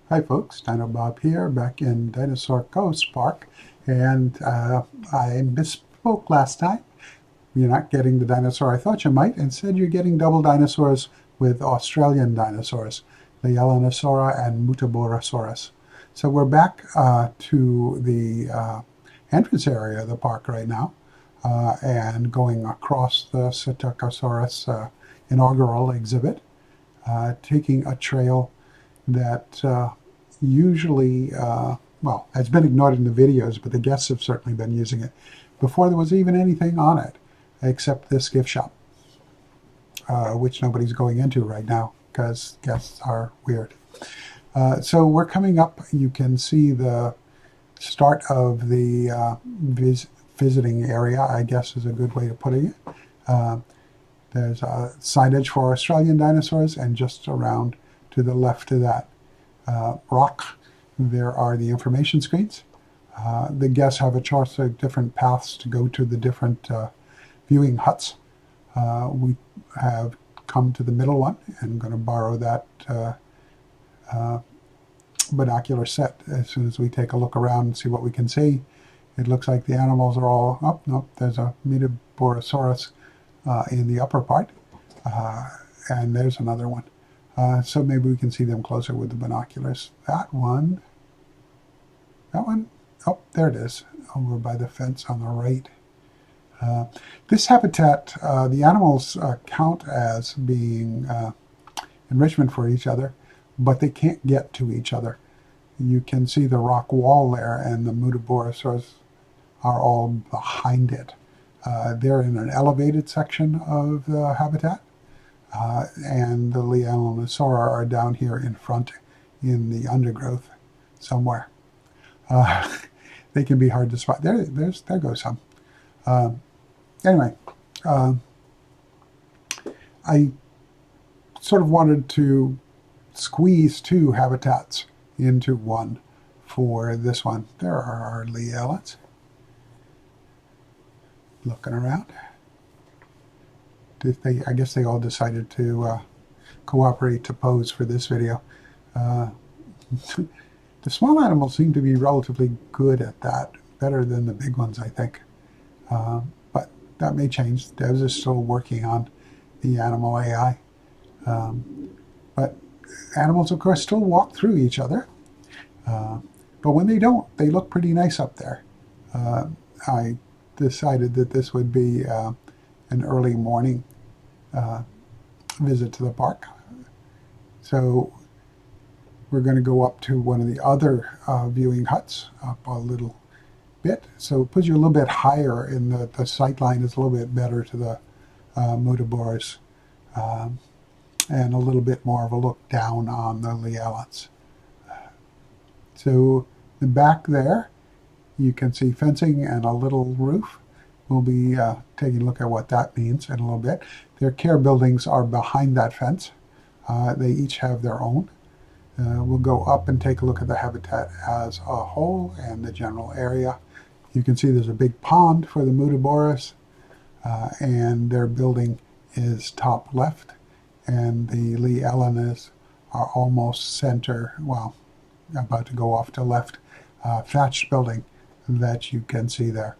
Hi folks, Dino Bob here, back in Dinosaur Coast Park, and I misspoke last time. You're not getting the dinosaur I thought you might. Instead, you're getting double dinosaurs with Australian dinosaurs, Leaellynasaura and Muttaburrasaurus. So we're back to the entrance area of the park right now, and going across the Psittacosaurus inaugural exhibit, taking a trail that usually, well, has been ignored in the videos, but the guests have certainly been using it before there was even anything on it, except this gift shop, which nobody's going into right now because guests are weird. So we're coming up. You can see the start of the visiting area, I guess is a good way of putting it. There's signage for Australian dinosaurs, and just around to the left of that rock, there are the information screens. The guests have a choice of different paths to go to the different viewing huts. We have come to the middle one and going to borrow that binocular set as soon as we take a look around and see what we can see. It looks like the animals are all up. Nope, there's a Muttaburrasaurus in the upper part, and there's another one. So maybe we can see them closer with the binoculars. That one, oh, there it is, over by the fence on the right. This habitat, the animals count as being enrichment for each other, but they can't get to each other. You can see the rock wall there, and the Muttaburrasaurus are all behind it. They're in an elevated section of the habitat, and the Leaellynasaura are down here in front in the undergrowth somewhere. They can be hard to spot. There goes some. Anyway, I sort of wanted to squeeze two habitats into one for this one. There are our Leaellyns looking around. I guess they all decided to cooperate to pose for this video. The small animals seem to be relatively good at that, better than the big ones, I think. But that may change. Devs is still working on the animal AI. But animals, of course, still walk through each other. But when they don't, they look pretty nice up there. I decided that this would be an early morning visit to the park. So we're going to go up to one of the other viewing huts, up a little bit. So it puts you a little bit higher in the sight line is a little bit better to the Muttaburras, and a little bit more of a look down on the Leaellyns. So the back there, you can see fencing and a little roof. We'll be taking a look at what that means in a little bit. Their care buildings are behind that fence. They each have their own. We'll go up and take a look at the habitat as a whole and the general area. You can see there's a big pond for the Muttaburras, and their building is top left, and the Leaellyns are almost center, well, about to go off to left, thatched building that you can see there.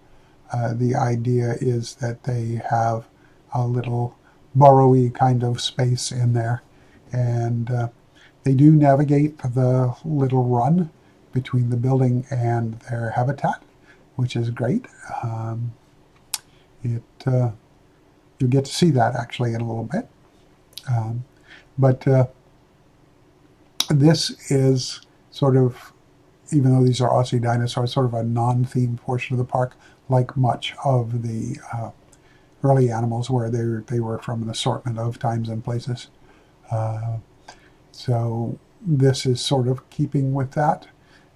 The idea is that they have a little burrowy kind of space in there, and they do navigate the little run between the building and their habitat, which is great. You get to see that actually in a little bit. But this is sort of, even though these are Aussie dinosaurs, sort of a non-themed portion of the park, like much of the early animals where they were from an assortment of times and places. So this is sort of keeping with that.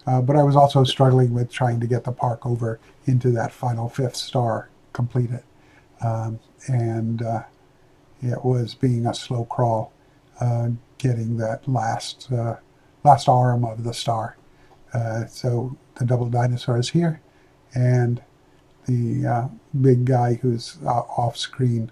But I was also struggling with trying to get the park over into that final fifth star completed. And it was being a slow crawl getting that last arm of the star. So the double dinosaur is here, and the big guy who's off screen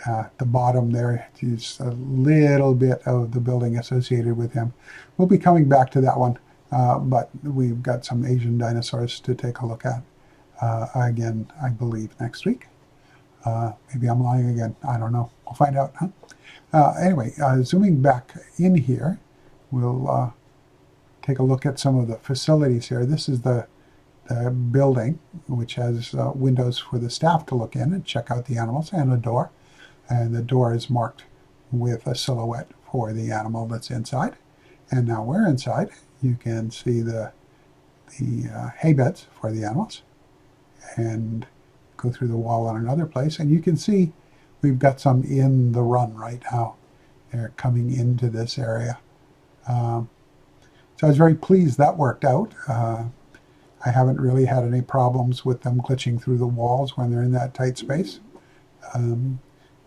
the bottom there is a little bit of the building associated with him. We'll be coming back to that one, but we've got some Asian dinosaurs to take a look at again, I believe, next week. Maybe I'm lying again. I don't know. We'll find out. Anyway, zooming back in here, we'll take a look at some of the facilities here. This is the building, which has windows for the staff to look in and check out the animals, and a door. And the door is marked with a silhouette for the animal that's inside. And now we're inside. You can see the hay beds for the animals, and go through the wall on another place. And you can see we've got some in the run right now. They're coming into this area. So I was very pleased that worked out. I haven't really had any problems with them glitching through the walls when they're in that tight space.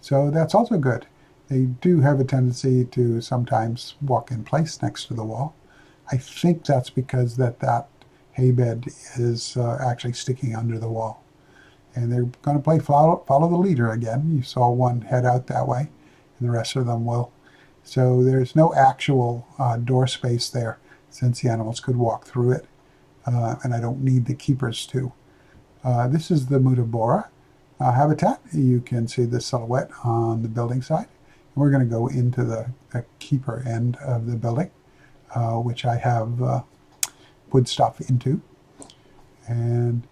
So that's also good. They do have a tendency to sometimes walk in place next to the wall. I think that's because that hay bed is actually sticking under the wall. And they're going to play follow the leader again. You saw one head out that way, and the rest of them will. So there's no actual door space there, since the animals could walk through it. And I don't need the keepers to. This is the Muttaburra habitat. You can see the silhouette on the building side. And we're going to go into the keeper end of the building, which I have put stuff into. And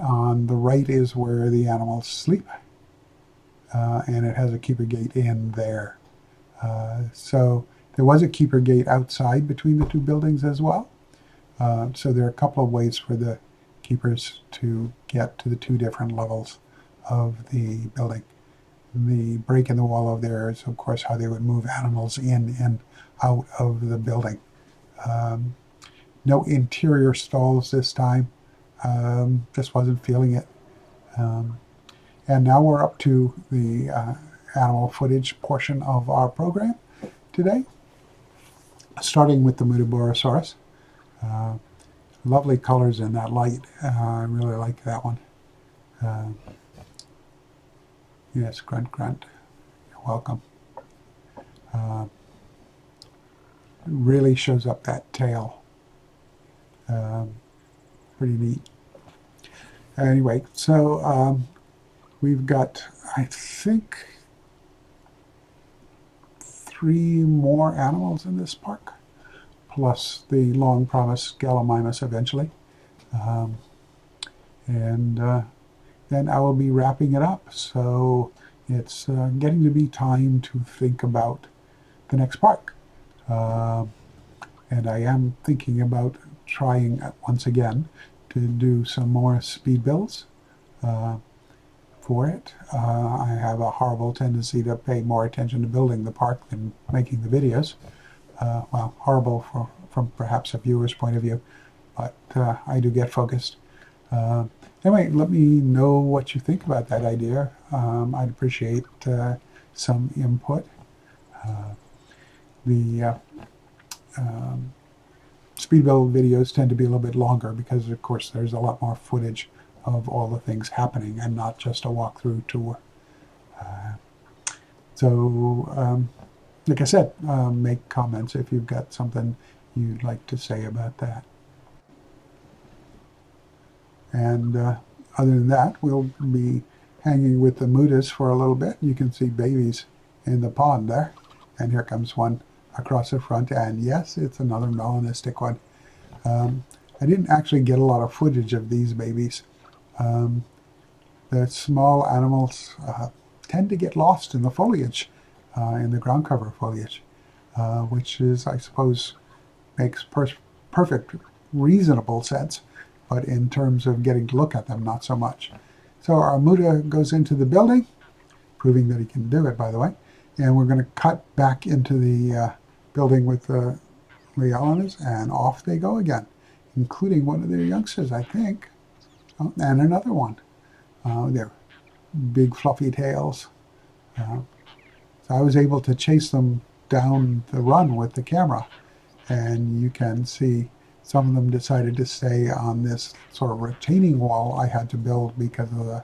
on the right is where the animals sleep. And it has a keeper gate in there. So there was a keeper gate outside between the two buildings as well. So there are a couple of ways for the keepers to get to the two different levels of the building. The break in the wall over there is, of course, how they would move animals in and out of the building. No interior stalls this time. Just wasn't feeling it. And now we're up to the animal footage portion of our program today, starting with the Muttaburrasaurus. Lovely colors in that light. I really like that one. Yes, grunt, grunt. You're welcome. Really shows up that tail. Pretty neat. Anyway, so we've got, I think, 3 more animals in this park, plus the long-promised Gallimimus eventually. And then I will be wrapping it up. So it's getting to be time to think about the next park. And I am thinking about trying once again to do some more speed builds for it. I have a horrible tendency to pay more attention to building the park than making the videos. Well, horrible from perhaps a viewer's point of view, but I do get focused. Anyway, let me know what you think about that idea. I'd appreciate some input. The speed build videos tend to be a little bit longer because, of course, there's a lot more footage of all the things happening and not just a walkthrough tour. Like I said, make comments if you've got something you'd like to say about that. And other than that, we'll be hanging with the Muttas for a little bit. You can see babies in the pond there. And here comes one across the front. And yes, it's another melanistic one. I didn't actually get a lot of footage of these babies. The small animals tend to get lost in the foliage, in the ground cover foliage, which is, I suppose, makes perfect, reasonable sense. But in terms of getting to look at them, not so much. So our Mutta goes into the building, proving that he can do it, by the way. And we're going to cut back into the building with the Leaellynasaurus, and off they go again, including one of their youngsters, I think. Oh, and another one. They're big fluffy tails. So I was able to chase them down the run with the camera. And you can see some of them decided to stay on this sort of retaining wall I had to build because of the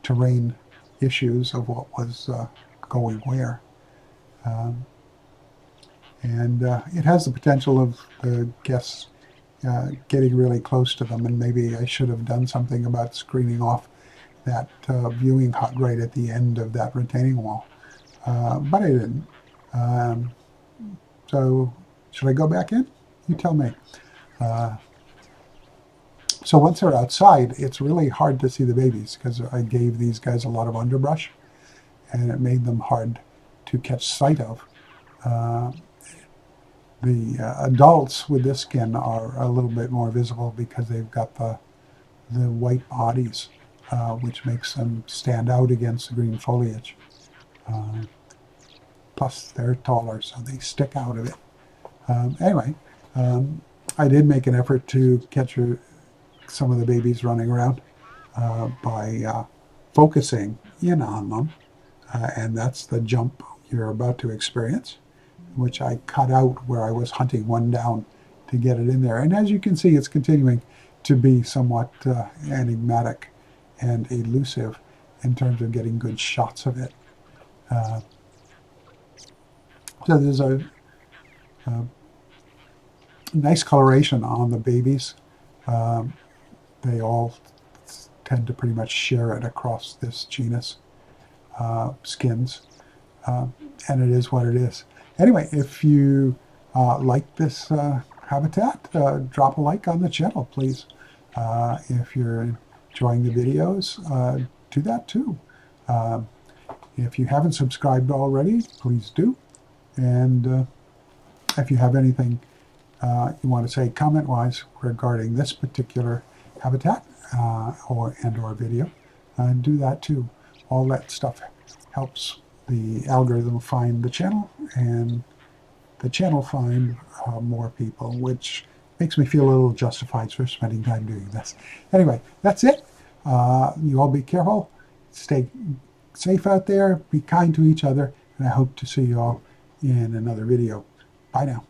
terrain issues of what was going where. And it has the potential of the guests getting really close to them, and maybe I should have done something about screening off that viewing hut right at the end of that retaining wall. But I didn't. So should I go back in? You tell me. So once they're outside, it's really hard to see the babies because I gave these guys a lot of underbrush, and it made them hard to catch sight of. The adults with this skin are a little bit more visible because they've got the white bodies, which makes them stand out against the green foliage. Plus, they're taller, so they stick out of it. Anyway, I did make an effort to catch some of the babies running around by focusing in on them, and that's the jump you're about to experience, which I cut out where I was hunting one down to get it in there. And as you can see, it's continuing to be somewhat enigmatic and elusive in terms of getting good shots of it. So there's a nice coloration on the babies. They all tend to pretty much share it across this genus, skins, and it is what it is. Anyway, if you like this habitat, drop a like on the channel, please. If you're enjoying the videos, do that too. If you haven't subscribed already, please do. And if you have anything you want to say comment-wise regarding this particular habitat or video, do that too. All that stuff helps the algorithm find the channel, and the channel find more people, which makes me feel a little justified for spending time doing this. Anyway, that's it. You all be careful. Stay safe out there. Be kind to each other. And I hope to see you all in another video. Bye now.